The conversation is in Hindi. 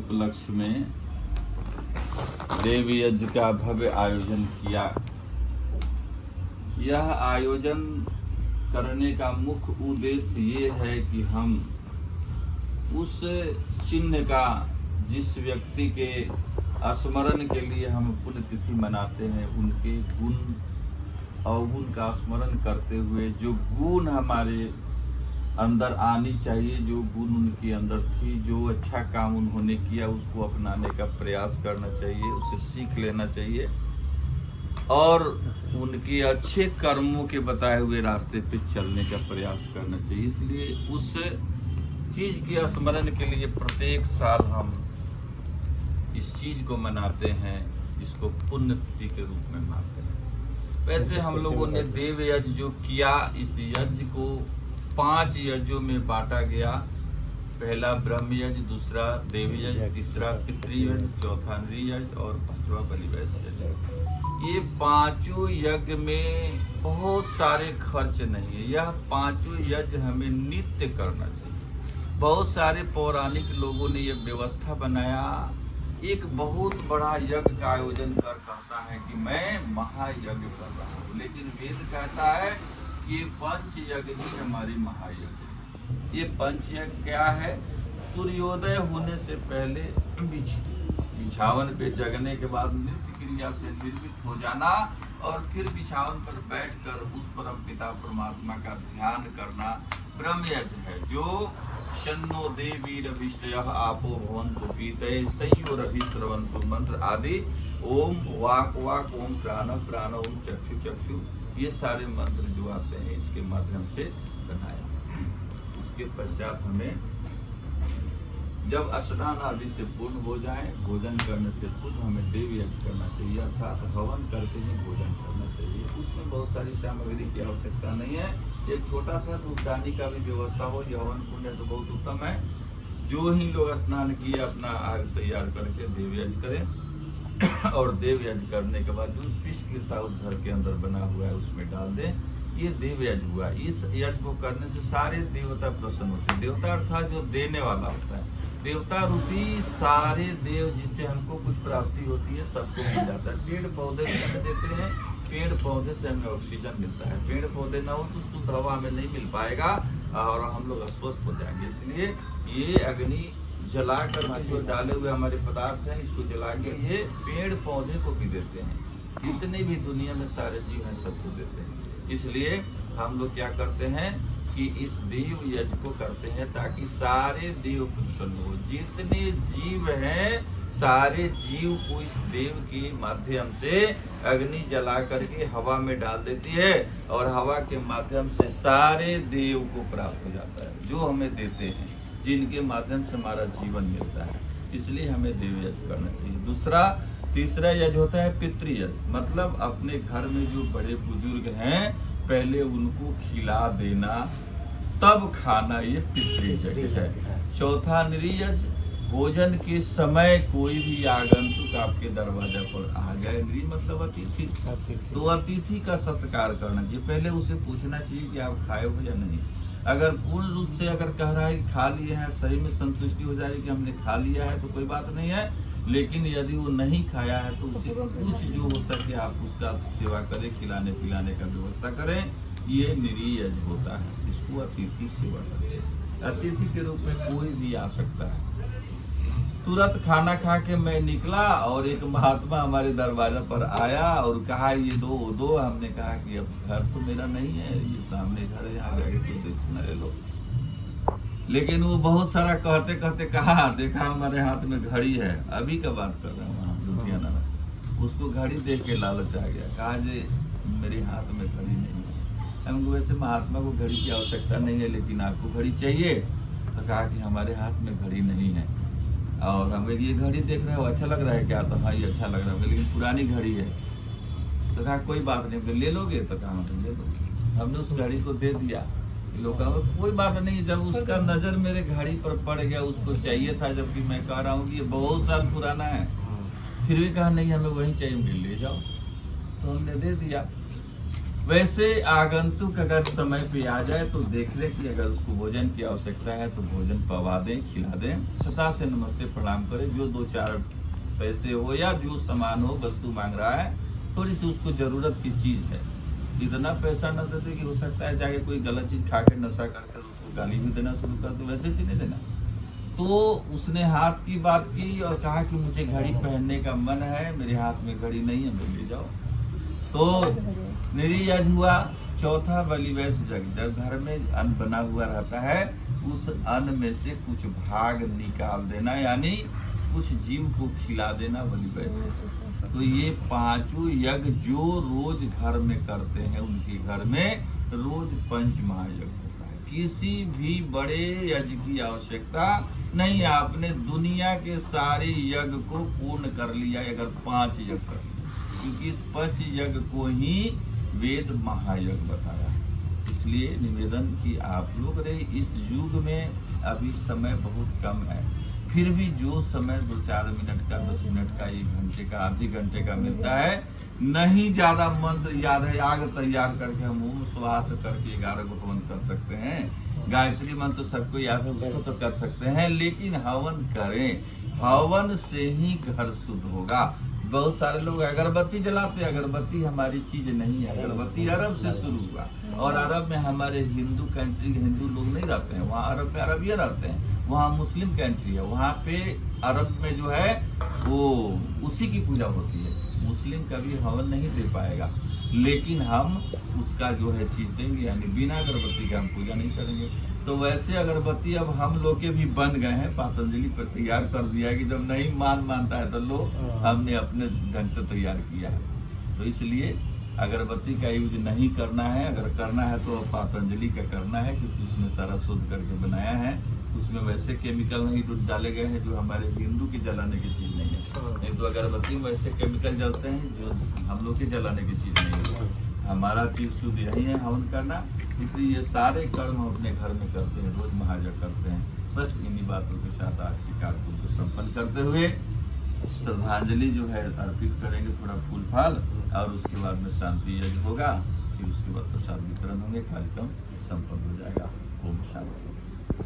उपलक्ष्य में देव यज्ञ का भव्य आयोजन किया। यह आयोजन करने का मुख्य उद्देश्य ये है कि हम उस चिन्ह का, जिस व्यक्ति के स्मरण के लिए हम पुण्यतिथि मनाते हैं, उनके गुण अवगुण का स्मरण करते हुए जो गुण हमारे अंदर आनी चाहिए, जो गुण उनके अंदर थी, जो अच्छा काम उन्होंने किया, उसको अपनाने का प्रयास करना चाहिए, उसे सीख लेना चाहिए और उनके अच्छे कर्मों के बताए हुए रास्ते पे चलने का प्रयास करना चाहिए। इसलिए उस चीज़ के स्मरण के लिए प्रत्येक साल हम इस चीज़ को मनाते हैं, जिसको पुण्यतिथि के रूप में मानते हैं। वैसे हम लोगों ने देव यज्ञ जो किया, इस यज्ञ को 5 यज्ञों में बांटा गया। पहला ब्रह्म यज्ञ, दूसरा देव यज्ञ, तीसरा पितृ यज्ञ, चौथा नृ यज्ञ और 5वां बलिवैश्य यज्ञ। ये 5 यज्ञ में बहुत सारे खर्च नहीं है। यह 5 यज्ञ हमें नित्य करना चाहिए। बहुत सारे पौराणिक लोगों ने यह व्यवस्था बनाया, एक बहुत बड़ा यज्ञ का आयोजन कर कहता है कि मैं महायज्ञ कर रहा हूँ, लेकिन वेद कहता है ये पंच यज्ञ ही हमारी महायज्ञ। ये पंच यज्ञ क्या है? सूर्योदय होने से पहले बिछावन पे जगने के बाद नित्य क्रिया से निर्मित हो जाना और फिर बिछावन पर बैठकर उस परम पिता परमात्मा का ध्यान करना ब्रह्म यज्ञ है। जो शन्नो देवीरभिष्टयः आपो भवन्तु पीतये संयोरभिस्रवन्तु मंत्र आदि, ओम वाक वाक, ओम प्राण प्राण, ओम चक्षु चक्षु, ये सारे मंत्र जो आते हैं इसके माध्यम से बनाया। उसके पश्चात हमें जब स्नान आदि से पूर्ण हो जाए, भोजन करने से पूर्व हमें देव यज्ञ करना चाहिए, अर्थात हवन करके ही भोजन करना चाहिए। उसमें बहुत सारी सामग्री की आवश्यकता नहीं है। एक छोटा सा धूपदानी का भी व्यवस्था हो, यह हवन पुण्य तो बहुत उत्तम है। जो ही लोग स्नान किए अपना आग तैयार करके देव यज्ञ करें और देव यज्ञ करने के बाद जो शिष्ट गिरता उस घर के अंदर बना हुआ है उसमें डाल दें। ये देव यज्ञ हुआ। इस यज्ञ को करने से सारे देवता प्रसन्न होते हैं। देवता अर्थात जो देने वाला होता है, देवता रूपी सारे देव जिससे हमको कुछ प्राप्ति होती है सबको मिल जाता है। पेड़ पौधे हमें देते हैं, पेड़ पौधे से हमें ऑक्सीजन मिलता है। पेड़ पौधे ना हो तो शुद्ध हवा हमें नहीं मिल पाएगा और हम लोग अस्वस्थ हो जाएंगे। इसलिए ये अग्नि जला कर जो डाले हुए हमारे पदार्थ हैं, इसको जला के ये पेड़ पौधे को भी देते हैं। जितने भी दुनिया में सारे जीव हैं सबको देते हैं। इसलिए हम लोग क्या करते हैं कि इस देव यज्ञ को करते हैं ताकि सारे देव प्रसन्न हो। जितने जीव हैं सारे जीव को इस देव के माध्यम से अग्नि जला करके हवा में डाल देती है और हवा के माध्यम से सारे देव को प्राप्त हो जाता है, जो हमें देते हैं, जिनके माध्यम से हमारा जीवन मिलता है। इसलिए हमें देव यज्ञ करना चाहिए। तीसरा यज्ञ होता है पितृ यज्ञ, मतलब अपने घर में जो बड़े बुजुर्ग हैं पहले उनको खिला देना तब खाना, ये पितृ यज्ञ है। चौथा नृ यज्ञ, भोजन के समय कोई भी आगंतुक आपके दरवाजा पर आ गए, नृ मतलब अतिथि, तो अतिथि का सत्कार करना चाहिए। पहले उसे पूछना चाहिए कि आप खाए हो या नहीं। अगर पूर्ण रूप से अगर कह रहा है कि खा लिए हैं, सही में संतुष्टि हो जाएगी कि हमने खा लिया है तो कोई बात नहीं है। लेकिन यदि वो नहीं खाया है तो उसे कुछ जो हो सके आप उसका सेवा करें, खिलाने पिलाने का व्यवस्था करें। ये नृ यज्ञ होता है, इसको अतिथि सेवा करते हैं। अतिथि के रूप में कोई भी आ सकता है। तुरंत खाना खा के मैं निकला और एक महात्मा हमारे दरवाजा पर आया और कहा ये दो। हमने कहा कि अब घर तो मेरा नहीं है, ये सामने घर है, यहाँ जाके तो दक्षिणा ले लो। लेकिन वो बहुत सारा कहते कहते कहा, देखा हमारे हाथ में घड़ी है, अभी का बात कर रहा हूँ लुधियाना में। उसको घड़ी देख के लालच आ गया, कहा जी मेरे हाथ में घड़ी नहीं है। हमको वैसे महात्मा को घड़ी की आवश्यकता नहीं है, लेकिन आपको घड़ी चाहिए। तो कहा कि हमारे हाथ में घड़ी नहीं है और हमें ये घड़ी देख रहे हो, अच्छा लग रहा है क्या? तो हाँ ये अच्छा लग रहा है, लेकिन पुरानी घड़ी है। तो कहा कोई बात नहीं, ले लोगे? तो कहा ले लो। हमने उस घड़ी को दे दिया। लोग कोई बात नहीं। जब उसका नजर मेरे घड़ी पर पड़ गया, उसको चाहिए था, जबकि मैं कह रहा हूँ कि ये बहुत साल पुराना है, फिर भी कहा नहीं हमें वही चाहिए, ले जाओ। तो हमने दे दिया। वैसे आगंतुक अगर समय पे आ जाए तो देख ले कि अगर उसको भोजन की आवश्यकता है तो भोजन पवा दें, खिला दें, सदा से नमस्ते प्रणाम करें। जो 2-4 पैसे हो या जो सामान हो, वस्तु मांग रहा है, थोड़ी सी उसको जरूरत की चीज है, इतना पैसा न देते कि हो सकता है जाके कोई गलत चीज खा के नशा करके उसको गाली भी देना शुरू कर दो, वैसे चीज नहीं देना। तो उसने हाथ की बात की और कहा कि मुझे घड़ी पहनने का मन है, मेरे हाथ में घड़ी नहीं है, तो ले जाओ। तो निर्यज हुआ। चौथा बलि वैश्य जग, जब घर में अन्न बना हुआ रहता है, उस अन्न में से कुछ भाग निकाल देना, यानी कुछ जीव को खिला देना, बलि वैश्य। तो ये 5 यज्ञ जो रोज घर में करते हैं, उनके घर में रोज पंच महायज्ञ होता है। किसी भी बड़े यज्ञ की आवश्यकता नहीं, आपने दुनिया के सारे यज्ञ को पूर्ण कर लिया अगर 5 यज्ञ कर लिया, क्योंकि इस पंच यज्ञ को ही वेद महायज्ञ बताया। इसलिए निवेदन कि आप लोग रे इस युग में अभी समय बहुत कम है, फिर भी जो समय 2-4 मिनट का, 10 मिनट का, 1 घंटे का, आधे घंटे का मिलता है, नहीं ज्यादा मंत्र याद है, आग तैयार करके हम ओम स्वाहा करके 11 गो हवन कर सकते हैं, गायत्री मंत्र सबको याद है उसको तो कर सकते हैं, लेकिन हवन करें, हवन से ही घर शुद्ध होगा। बहुत सारे लोग अगरबत्ती जलाते हैं, अगरबत्ती हमारी चीज नहीं है, अगरबत्ती अरब से शुरू हुआ, और अरब में हमारे हिंदू कंट्री के हिंदू लोग नहीं रहते हैं, वहाँ अरब में अरबिया रहते हैं, वहाँ मुस्लिम कंट्री है, वहाँ पे अरब में जो है वो उसी की पूजा होती है। मुस्लिम कभी हवन नहीं दे पाएगा, लेकिन हम उसका जो है चीज देंगे, यानी बिना अगरबत्ती के हम पूजा नहीं करेंगे। तो वैसे अगरबत्ती अब हम लोग के भी बन गए हैं, पतंजलि पर तैयार कर दिया है कि जब नहीं मानता है तो लो, हमने अपने ढंग से तैयार किया है। तो इसलिए अगरबत्ती का यूज नहीं करना है, अगर करना है तो पतंजलि का करना है, क्योंकि उसने सारा शुद्ध करके बनाया है, उसमें वैसे केमिकल नहीं डाले गए हैं जो हमारे हिंदू की जलाने की चीज नहीं है। नहीं तो अगरबत्ती में वैसे केमिकल जलते हैं जो हम लोग की जलाने की चीज नहीं है। हमारा चीज शुद्ध यही है हवन करना, इसलिए ये सारे कर्म हम अपने घर में करते हैं, रोज महायज्ञ करते हैं। बस इन्हीं बातों के साथ आज के कार्यक्रम को संपन्न करते हुए श्रद्धांजलि जो है अर्पित करेंगे, थोड़ा फूल फाल, और उसके बाद में शांति यज्ञ होगा, फिर उसके बाद प्रसाद वितरण होंगे, कार्यक्रम संपन्न हो जाएगा। ओम शांति।